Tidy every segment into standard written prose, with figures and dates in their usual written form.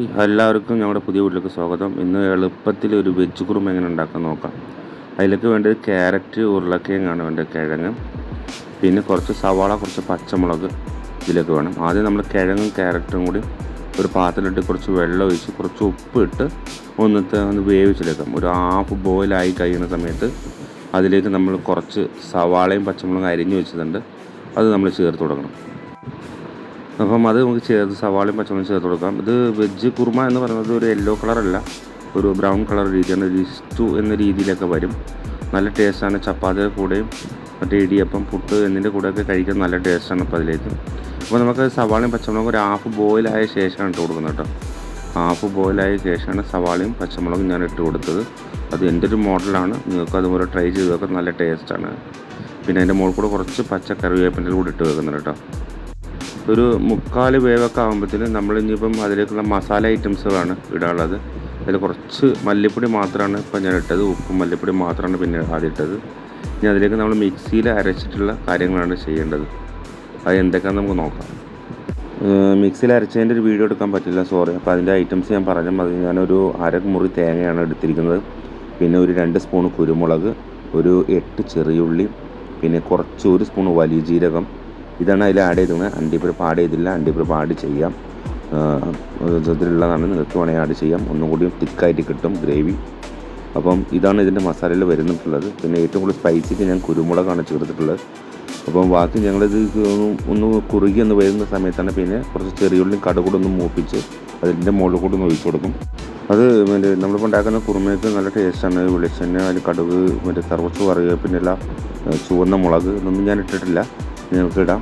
എല്ലാവർക്കും ഞങ്ങളുടെ പുതിയ വീട്ടിലേക്ക് സ്വാഗതം. ഇന്ന് എളുപ്പത്തിൽ ഒരു വെജ് കുറുമ എങ്ങനെ ഉണ്ടാക്കാൻ നോക്കാം. അതിലേക്ക് വേണ്ടത് ക്യാരറ്റ്, ഉരുളക്കിഴങ്ങാണ് വേണ്ടത്, കിഴങ്ങ്, പിന്നെ കുറച്ച് സവാള, കുറച്ച് പച്ചമുളക് ഇതിലേക്ക് വേണം. ആദ്യം നമ്മൾ കിഴങ്ങും ക്യാരറ്റും കൂടി ഒരു പാത്രത്തിലിട്ട് കുറച്ച് വെള്ളം ഒഴിച്ച് കുറച്ച് ഉപ്പ് ഇട്ട് ഒന്ന് വേവിച്ചെടുക്കാം. ഒരു ഹാഫ് ബോയിലായി കഴിയുന്ന സമയത്ത് അതിലേക്ക് നമ്മൾ കുറച്ച് സവാളയും പച്ചമുളകും അരിഞ്ഞ് വെച്ചിട്ടുണ്ട്, അത് നമ്മൾ ചേർത്ത് കൊടുക്കണം. അപ്പം അത് നമുക്ക് സവാളയും പച്ചമുളകും ചേർത്ത് കൊടുക്കാം. ഇത് വെജ് കുറുമ എന്ന് പറയുന്നത് ഒരു യെല്ലോ കളറല്ല, ഒരു ബ്രൗൺ കളർ രീതിയാണ്, ഒരു സ്റ്റൂ എന്ന രീതിയിലൊക്കെ വരും. നല്ല ടേസ്റ്റാണ്. ചപ്പാത്തിയുടെ കൂടെയും മറ്റേ ഇടിയപ്പം, പുട്ട് എന്നിൻ്റെ കൂടെയൊക്കെ കഴിക്കാൻ നല്ല ടേസ്റ്റാണ്. അപ്പോൾ അതിലേക്ക് നമുക്ക് സവാളയും പച്ചമുളകും ഒരു ഹാഫ് ബോയിലായ ശേഷമാണ് ഇട്ട് കൊടുക്കുന്നത് കേട്ടോ. ഹാഫ് ബോയിലായ ശേഷമാണ് സവാളയും പച്ചമുളകും ഞാൻ ഇട്ട് കൊടുത്തത്. അത് എൻ്റെ ഒരു മോഡലാണ്, നിങ്ങൾക്ക് അതുപോലെ ട്രൈ ചെയ്ത് നോക്കാം, നല്ല ടേസ്റ്റാണ്. പിന്നെ അതിൻ്റെ മുകളിൽ കൂടെ കുറച്ച് പച്ച കറിവേപ്പിൻ്റെ കൂടെ ഇട്ട് വെക്കുന്നുണ്ട് കേട്ടോ. ഒരു 3/4 വേവൊക്കെ ആകുമ്പോഴത്തേന് നമ്മൾ ഇനിയിപ്പം അതിലേക്കുള്ള മസാല ഐറ്റംസുകളാണ് ഇടാനുള്ളത്. അതിൽ കുറച്ച് മല്ലിപ്പൊടി മാത്രമാണ് ഇപ്പം ഞാൻ ഇട്ടത്, ഉപ്പും മല്ലിപ്പൊടി മാത്രമാണ് പിന്നെ ആദ്യം ഇട്ടത്. ഇനി അതിലേക്ക് നമ്മൾ മിക്സിയിൽ അരച്ചിട്ടുള്ള കാര്യങ്ങളാണ് ചെയ്യേണ്ടത്. അത് എന്തൊക്കെയാണെന്ന് നമുക്ക് നോക്കാം. മിക്സിയിൽ അരച്ചതിൻ്റെ ഒരു വീഡിയോ എടുക്കാൻ പറ്റില്ല, സോറി. അപ്പോൾ അതിൻ്റെ ഐറ്റംസ് ഞാൻ പറഞ്ഞാൽ മതി. ഞാനൊരു മുറി തേങ്ങയാണ് എടുത്തിരിക്കുന്നത്, പിന്നെ ഒരു 2 സ്പൂൺ കുരുമുളക്, ഒരു 8 ചെറിയുള്ളി, പിന്നെ കുറച്ച് 1 സ്പൂൺ വലിയ ജീരകം, ഇതാണ് അതിൽ ആഡ് ചെയ്തത്. അണ്ടിപ്പരിപ്പ് ആഡ് ചെയ്തില്ല, അണ്ടിപ്പരിപ്പ് ആഡ് ചെയ്യാം. ഇതിലുള്ളതാണ്, നിങ്ങൾക്ക് വേണമെങ്കിൽ ആഡ് ചെയ്യാം. ഒന്നും കൂടി തിക്കായിട്ട് കിട്ടും ഗ്രേവി. അപ്പം ഇതാണ് ഇതിൻ്റെ മസാലയിൽ വരുന്നിട്ടുള്ളത്. പിന്നെ ഏറ്റവും കൂടുതൽ സ്പൈസിക്ക് ഞാൻ കുരുമുളകാണ് ചേർത്തിട്ടുള്ളത്. അപ്പം ബാക്കി ഞങ്ങളിത് ഒന്ന് കുറുകി വരുന്ന സമയത്താണ് പിന്നെ കുറച്ച് ചെറിയുള്ളിയും കടുകൂടെ ഒന്ന് മൂപ്പിച്ച് അതിൻ്റെ മുകളിൽ കൂടെ ഒന്ന് ഒഴിച്ചു കൊടുക്കും. അത് നമ്മളിപ്പോൾ ഉണ്ടാക്കുന്ന കുറുമയ്ക്ക് നല്ല ടേസ്റ്റാണ്. വെളിച്ചെണ്ണ, അതിൽ കടുക്, കുറച്ച് കറിവേപ്പിനെല്ലാം, ചുവന്ന മുളക് ഇതൊന്നും ഞാൻ ഇട്ടിട്ടില്ല, നിങ്ങൾക്ക് ഇടാം.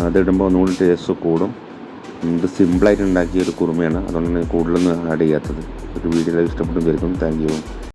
അതിടുമ്പോൾ ഒന്നുകൂടി ടേസ്റ്റ് കൂടും. ഇത് സിമ്പിളായിട്ട് ഉണ്ടാക്കിയ ഒരു കുറുമയാണ്, അതുകൊണ്ടാണ് കൂടുതലൊന്നും ആഡ് ചെയ്യാത്തത്. ഒരു വീഡിയോ ഇഷ്ടപ്പെട്ടു. Thank you.